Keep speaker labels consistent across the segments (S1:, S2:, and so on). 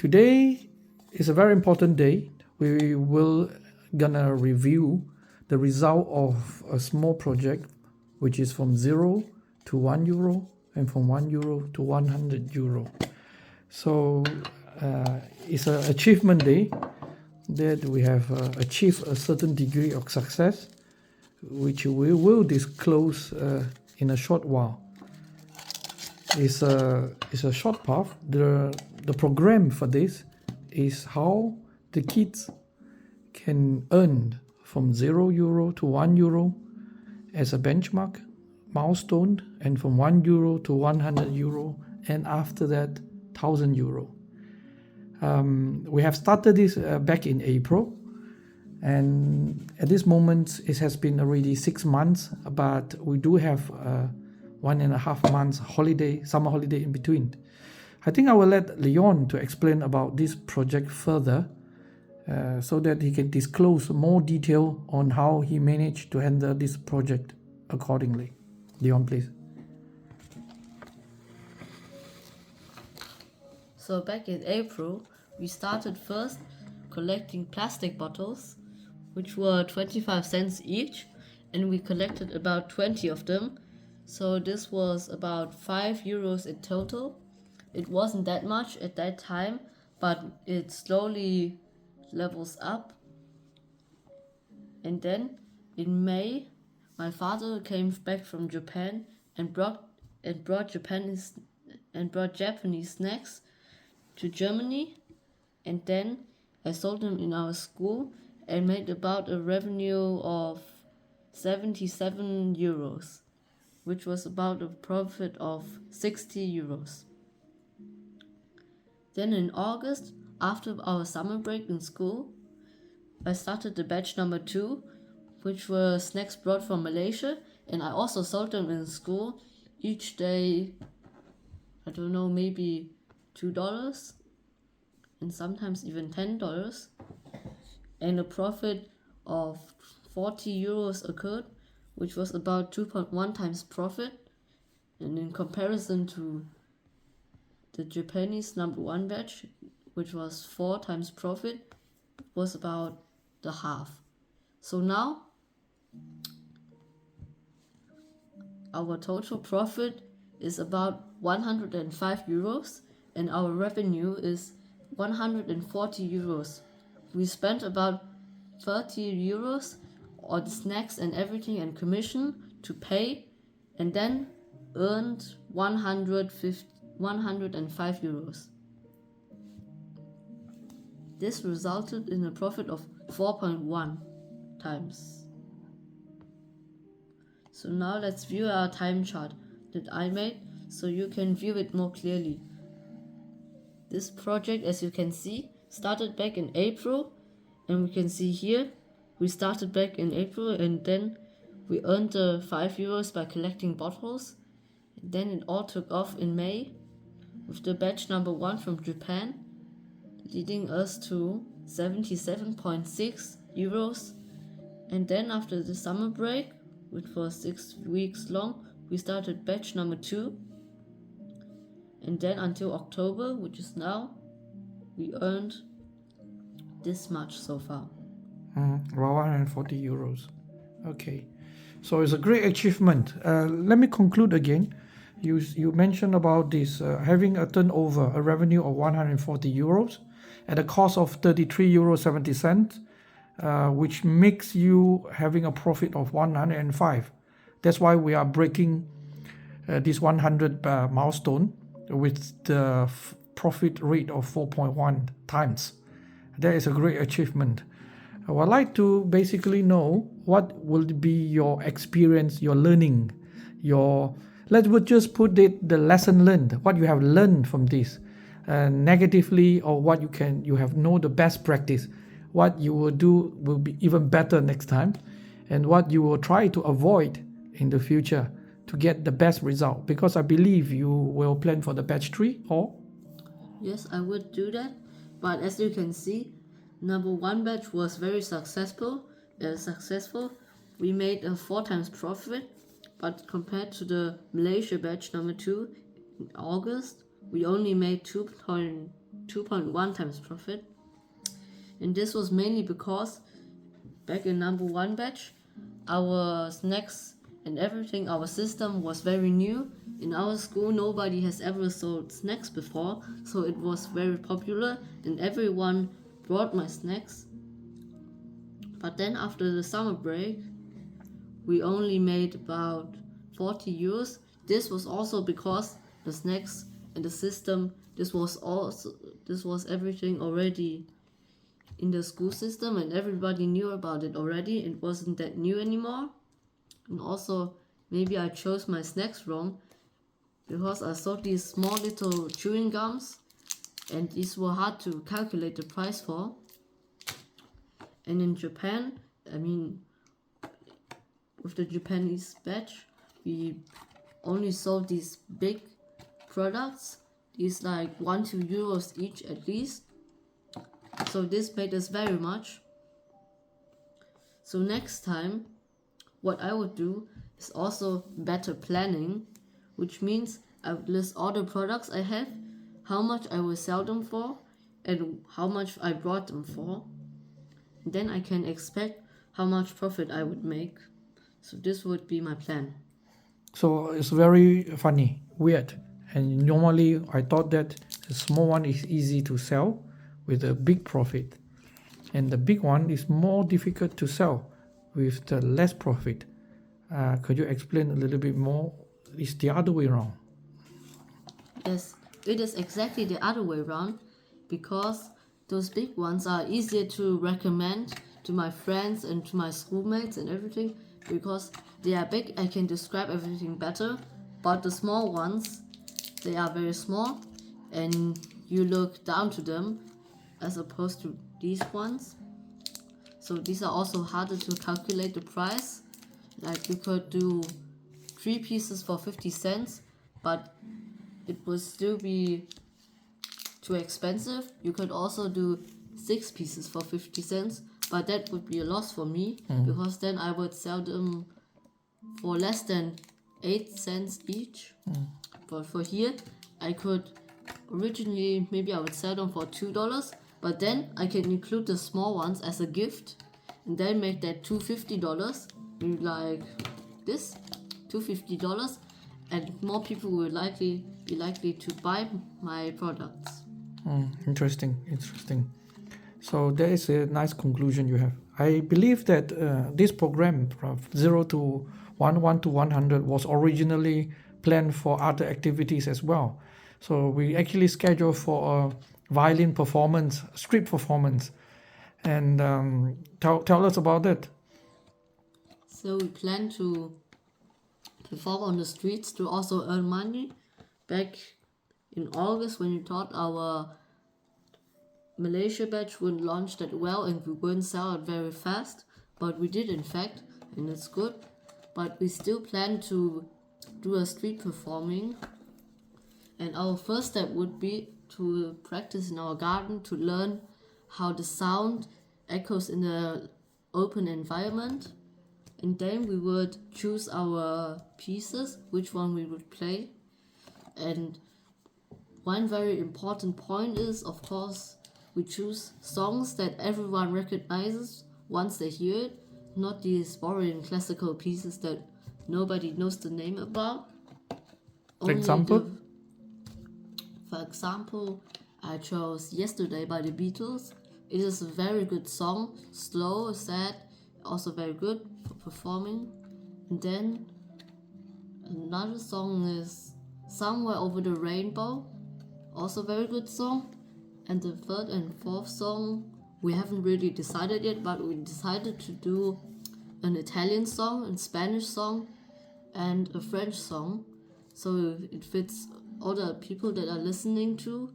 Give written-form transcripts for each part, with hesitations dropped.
S1: Today is a very important day. We will gonna review the result of a small project, which is from 0 to €1 and from €1 to €100. So it's an achievement day that we have achieved a certain degree of success, which we will disclose in a short while. It's a short path. The program for this is how the kids can earn from €0 to €1 as a benchmark milestone, and from €1 to €100, and after that €1,000. We have started this back in April, and at this moment it has been already 6 months, but we do have 1.5 months holiday, summer holiday in between. I think I will let Leon to explain about this project further, so that he can disclose more detail on how he managed to handle this project accordingly. Leon, please.
S2: So back in April, we started first collecting plastic bottles, which were 25 cents each, and we collected about 20 of them. So this was about €5 in total. It wasn't that much at that time, but it slowly levels up. And then in May, my father came back from Japan and brought Japanese snacks to Germany, and then I sold them in our school and made about a revenue of €77, which was about a profit of €60. Then in August, after our summer break in school, I started the batch number 2, which were snacks brought from Malaysia, and I also sold them in school each day. I don't know, maybe $2 and sometimes even $10, and a profit of €40 occurred, which was about 2.1 times profit, and in comparison to the Japanese number 1 batch, which was 4 times profit, was about the half. So now our total profit is about €105, and our revenue is €140. We spent about €30 on snacks and everything and commission to pay, and then earned €105. This resulted in a profit of 4.1 times. So now let's view our time chart that I made so you can view it more clearly. This project, as you can see, started back in April, and we can see here we started back in April, and then we earned the €5 by collecting bottles. And then it all took off in May with the batch number 1 from Japan, leading us to €77.6. And then after the summer break, which was 6 weeks long, we started batch number 2. And then until October, which is now, we earned this much so far.
S1: €140. Okay, so it's a great achievement. Let me conclude again. You mentioned about this having a turnover, a revenue of €140 at a cost of €33.70, which makes you having a profit of 105. That's why we are breaking this 100 milestone with the profit rate of 4.1 times. That is a great achievement. I would like to basically know what will be your experience, your learning, let's just put it, the lesson learned, what you have learned from this, negatively, or what you have know the best practice, what you will do will be even better next time, and what you will try to avoid in the future to get the best result, because I believe you will plan for the batch 3, or?
S2: Yes, I would do that, but as you can see, number 1 batch was very successful. We made a 4 times profit, but compared to the Malaysia batch number 2 in August, we only made 2 2.1 times profit. And this was mainly because back in number 1 batch, our snacks and everything, our system was very new. In our school, nobody has ever sold snacks before, so it was very popular and everyone brought my snacks. But then after the summer break, we only made about 40 euros. This was also because the snacks and the system, this was everything already in the school system and everybody knew about it already. It wasn't that new anymore. And also maybe I chose my snacks wrong because I saw these small little chewing gums and these were hard to calculate the price for. And in Japan, I mean, with the Japanese batch, we only sold these big products, these like 1-2 euros each at least. So this made us very much. So next time, what I would do is also better planning, which means I would list all the products I have, how much I will sell them for, and how much I brought them for. Then I can expect how much profit I would make. So this would be my plan.
S1: So it's very funny, weird. And normally I thought that the small one is easy to sell with a big profit. And the big one is more difficult to sell with the less profit. Could you explain a little bit more? It's the other way around.
S2: Yes, it is exactly the other way around because those big ones are easier to recommend to my friends and to my schoolmates and everything because they are big. I can describe everything better. But the small ones, they are very small and you look down to them as opposed to these ones. So these are also harder to calculate the price. Like you could do 3 pieces for 50 cents, but it would still be too expensive. You could also do 6 pieces for 50 cents, but that would be a loss for me because then I would sell them for less than 8 cents each. But for here, I could originally, maybe I would sell them for $2, but then I can include the small ones as a gift and then make that $250, maybe like this, $250, and more people will be likely to buy my products.
S1: Interesting. So that is a nice conclusion you have. I believe that this program from 0 to 1 to 100 was originally planned for other activities as well. So we actually scheduled for a violin performance, street performance. And tell us about that.
S2: So we plan to perform on the streets to also earn money. Back in August when we thought our Malaysia batch wouldn't launch that well and we wouldn't sell it very fast, but we did in fact, and it's good. But we still plan to do a street performing, and our first step would be to practice in our garden to learn how the sound echoes in the open environment, and then we would choose our pieces, which one we would play. And one very important point is, of course, we choose songs that everyone recognizes once they hear it, not these boring classical pieces that nobody knows the name about.
S1: For example?
S2: For example, I chose Yesterday by the Beatles. It is a very good song, slow, sad, also very good for performing. And then another song is Somewhere Over the Rainbow, also very good song. And the third and fourth song, we haven't really decided yet, but we decided to do an Italian song, a Spanish song, and a French song. So it fits all the people that are listening to,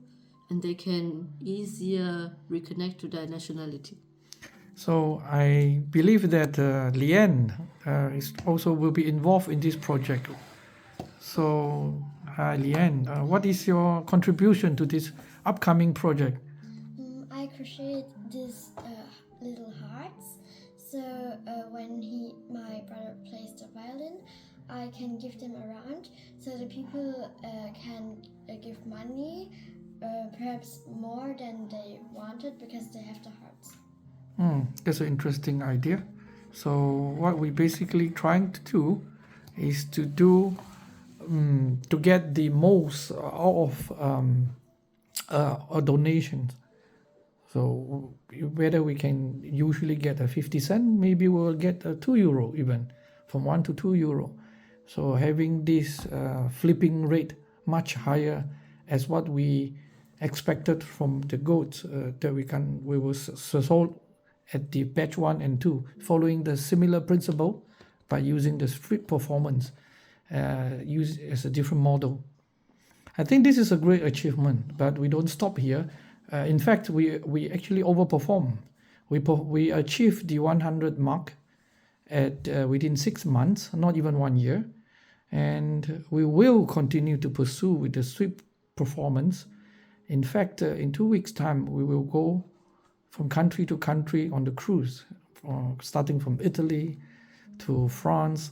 S2: and they can easier reconnect to their nationality.
S1: So I believe that Liane is also will be involved in this project. So Liane, what is your contribution to this upcoming project?
S3: I crochet these little hearts. So when my brother plays the violin, I can give them around so the people can give money perhaps more than they wanted because they have the hearts.
S1: That's an interesting idea. So what we basically trying to do is to do to get the most out of a donation. So whether we can usually get a 50 cent, maybe we'll get a €2 even, from 1 to €2. So having this flipping rate much higher as what we expected from the goats that we will sold at the batch 1 and 2, following the similar principle by using the strip performance used as a different model. I think this is a great achievement, but we don't stop here. In fact, we actually overperform. We achieved the 100 mark at within 6 months, not even 1 year, and we will continue to pursue with the sweep performance. In fact, in 2 weeks' time, we will go from country to country on the cruise, starting from Italy to France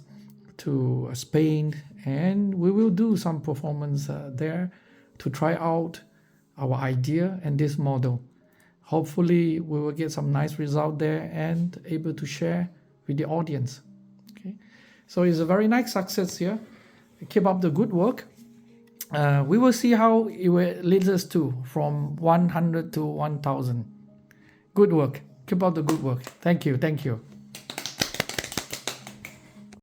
S1: to Spain, and we will do some performance there to try out our idea and this model. Hopefully we will get some nice result there and able to share with the audience. Okay, so it's a very nice success here. Keep up the good work. We will see how it will lead us to from 100 to 1000. Good work. Keep up the good work. Thank you.